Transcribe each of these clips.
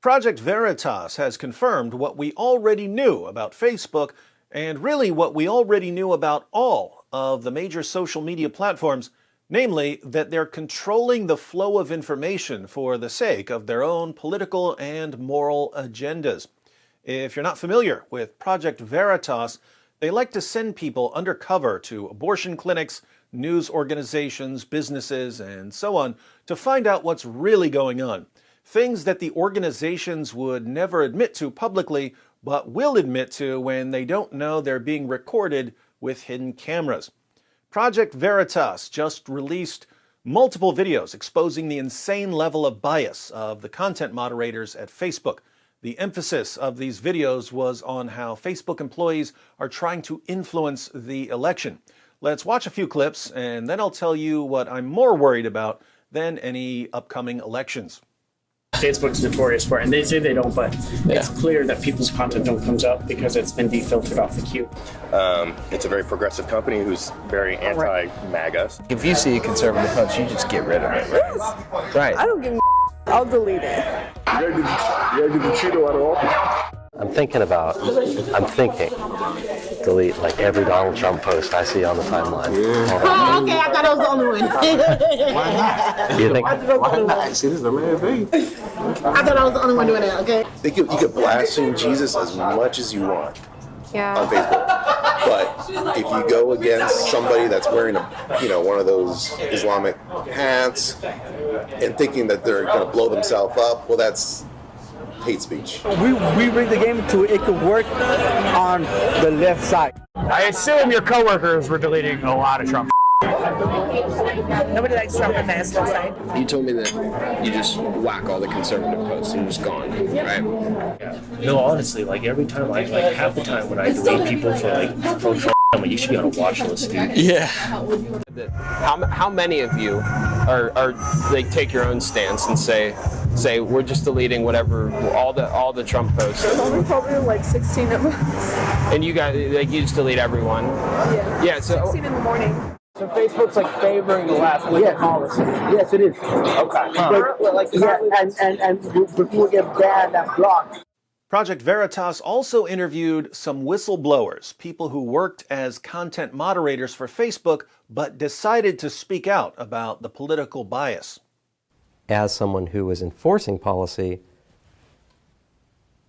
Project Veritas has confirmed what we already knew about Facebook, and really what we already knew about all of the major social media platforms, namely that they're controlling the flow of information for the sake of their own political and moral agendas. If you're not familiar with Project Veritas, they like to send people undercover to abortion clinics, news organizations, businesses, and so on to find out what's really going on. Things that the organizations would never admit to publicly, but will admit to when they don't know they're being recorded with hidden cameras. Project Veritas just released multiple videos exposing the insane level of bias of the content moderators at Facebook. The emphasis of these videos was on how Facebook employees are trying to influence the election. Let's watch a few clips, and then I'll tell you what I'm more worried about than any upcoming elections. Facebook's notorious for it, and they say they don't, but it's clear that people's content don't comes up because it's been defiltered off the queue. It's a very progressive company who's very anti-MAGA. If you see a conservative post, you just get rid of it, right? Right. I don't give a I'll delete it. You gotta do the Cheeto out of office. I'm thinking, delete like every Donald Trump post I see on the timeline. Oh, okay, I thought I was the only one. You think? Why not? See, this is a man thing. I thought I was the only one doing that, okay? You could blaspheme Jesus as much as you want on Facebook. But if you go against somebody that's wearing one of those Islamic hats and thinking that they're going to blow themselves up, well, that's hate speech. We bring the game to it could work on the left side. I assume your coworkers were deleting a lot of Trump. Nobody likes Trump on the National side. You told me that you just whack all the conservative posts and just gone, right? Yeah. No, honestly, like every time, like half the time when I delete people for like pro-Trump, I'm like, you should be on a watch list, dude. Yeah. How many of you are like take your own stance and say we're just deleting whatever all the Trump posts? There's only probably like 16 of us. And you guys you just delete everyone? Yeah. So 16 in the morning. So Facebook's like favoring the left with the policy. Yes, it is. Okay. And people get banned and blocked. Project Veritas also interviewed some whistleblowers, people who worked as content moderators for Facebook, but decided to speak out about the political bias. As someone who was enforcing policy,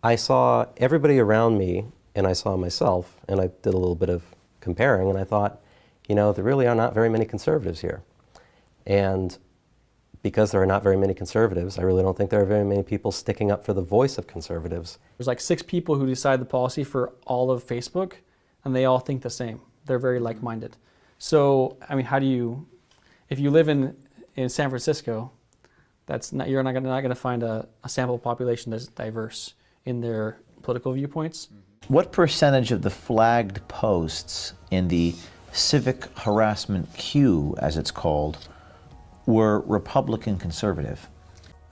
I saw everybody around me, and I saw myself, and I did a little bit of comparing, and I thought, there really are not very many conservatives here. And because there are not very many conservatives, I really don't think there are very many people sticking up for the voice of conservatives. There's like 6 people who decide the policy for all of Facebook, and they all think the same. They're very like-minded. So, I mean, if you live in San Francisco, you're not going to find a sample population that's diverse in their political viewpoints. What percentage of the flagged posts in the civic harassment queue, as it's called, were Republican conservative?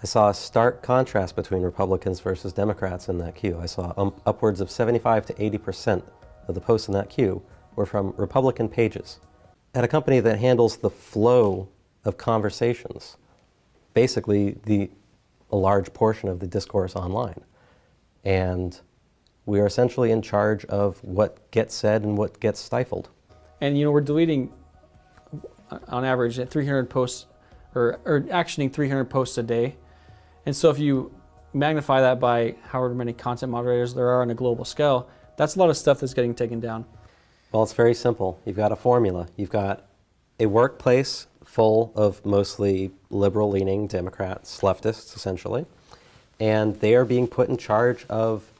I saw a stark contrast between Republicans versus Democrats in that queue. I saw upwards of 75 to 80% of the posts in that queue were from Republican pages. At a company that handles the flow of conversations, basically a large portion of the discourse online. And we are essentially in charge of what gets said and what gets stifled. And we're deleting, on average, 300 posts, or actioning 300 posts a day. And so if you magnify that by however many content moderators there are on a global scale, that's a lot of stuff that's getting taken down. Well, it's very simple. You've got a formula. You've got a workplace full of mostly liberal-leaning Democrats, leftists, essentially, and they are being put in charge of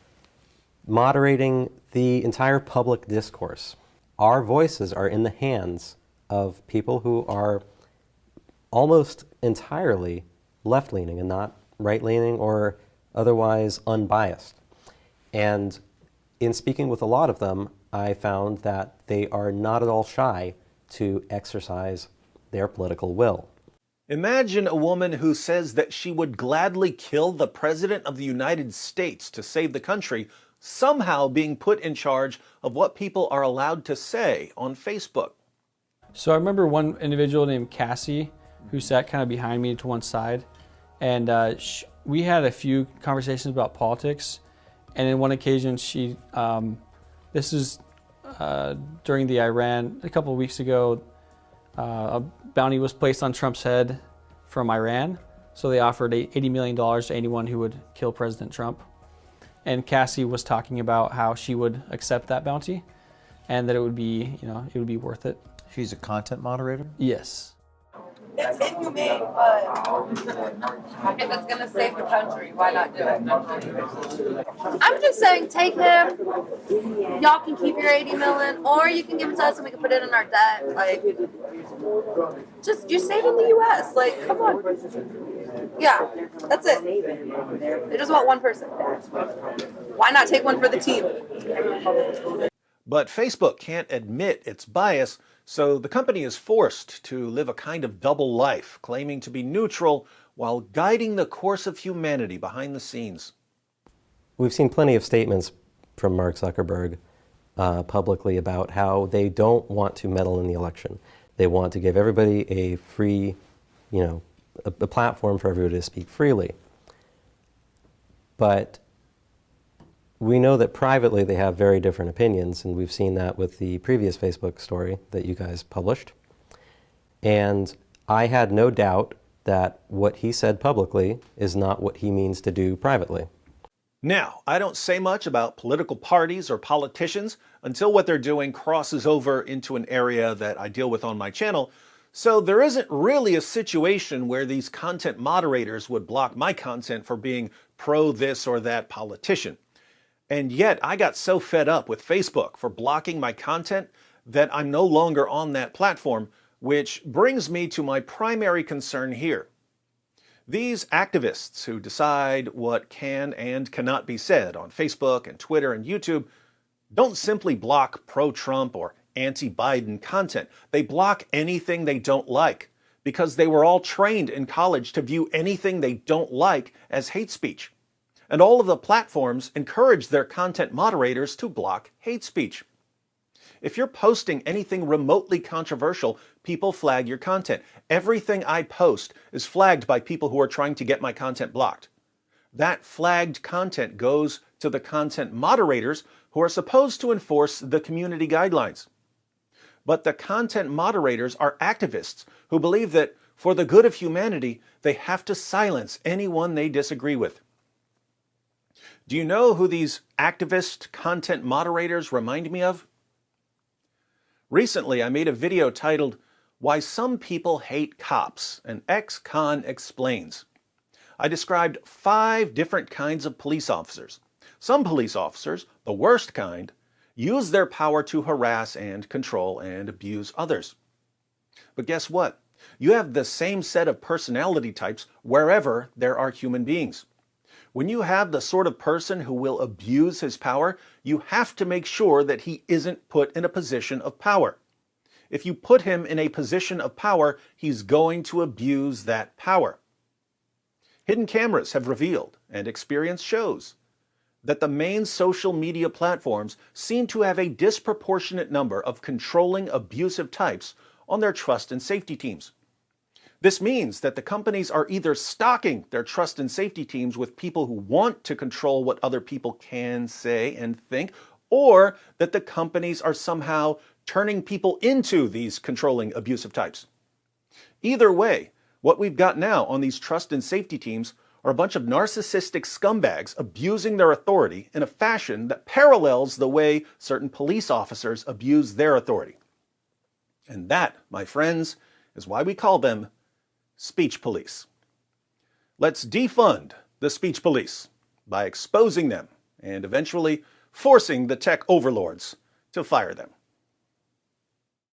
moderating the entire public discourse. Our voices are in the hands of people who are almost entirely left-leaning and not right-leaning or otherwise unbiased. And in speaking with a lot of them, I found that they are not at all shy to exercise their political will. Imagine a woman who says that she would gladly kill the President of the United States to save the country, somehow being put in charge of what people are allowed to say on Facebook. So I remember one individual named Cassie who sat kind of behind me to one side, and we had a few conversations about politics, and in one occasion she, this is during the Iran, a couple of weeks ago, a bounty was placed on Trump's head from Iran. So they offered $80 million to anyone who would kill President Trump. And Cassie was talking about how she would accept that bounty and that it would be, it would be worth it. She's a content moderator? Yes. It's inhumane, but if it's gonna save the country, why not do it? I'm just saying, take him. Y'all can keep your 80 million, or you can give it to us and we can put it in our debt. Like, just you're saving the U.S. Like, come on. Yeah, that's it. They just want one person. Why not take one for the team? But Facebook can't admit its bias, so the company is forced to live a kind of double life, claiming to be neutral while guiding the course of humanity behind the scenes. We've seen plenty of statements from Mark Zuckerberg publicly about how they don't want to meddle in the election. They want to give everybody a free, a platform for everybody to speak freely. But we know that privately they have very different opinions, and we've seen that with the previous Facebook story that you guys published. And I had no doubt that what he said publicly is not what he means to do privately. Now, I don't say much about political parties or politicians until what they're doing crosses over into an area that I deal with on my channel, so there isn't really a situation where these content moderators would block my content for being pro this or that politician. And yet, I got so fed up with Facebook for blocking my content that I'm no longer on that platform, which brings me to my primary concern here. These activists who decide what can and cannot be said on Facebook and Twitter and YouTube don't simply block pro-Trump or anti-Biden content. They block anything they don't like because they were all trained in college to view anything they don't like as hate speech. And all of the platforms encourage their content moderators to block hate speech. If you're posting anything remotely controversial, people flag your content. Everything I post is flagged by people who are trying to get my content blocked. That flagged content goes to the content moderators who are supposed to enforce the community guidelines. But the content moderators are activists who believe that for the good of humanity, they have to silence anyone they disagree with. Do you know who these activist content moderators remind me of? Recently, I made a video titled, "Why Some People Hate Cops, an Ex-Con Explains." I described 5 different kinds of police officers. Some police officers, the worst kind, use their power to harass and control and abuse others. But guess what? You have the same set of personality types wherever there are human beings. When you have the sort of person who will abuse his power, you have to make sure that he isn't put in a position of power. If you put him in a position of power, he's going to abuse that power. Hidden cameras have revealed, and experience shows, that the main social media platforms seem to have a disproportionate number of controlling abusive types on their trust and safety teams. This means that the companies are either stocking their trust and safety teams with people who want to control what other people can say and think, or that the companies are somehow turning people into these controlling abusive types. Either way, what we've got now on these trust and safety teams are a bunch of narcissistic scumbags abusing their authority in a fashion that parallels the way certain police officers abuse their authority. And that, my friends, is why we call them speech police. Let's defund the speech police by exposing them and eventually forcing the tech overlords to fire them.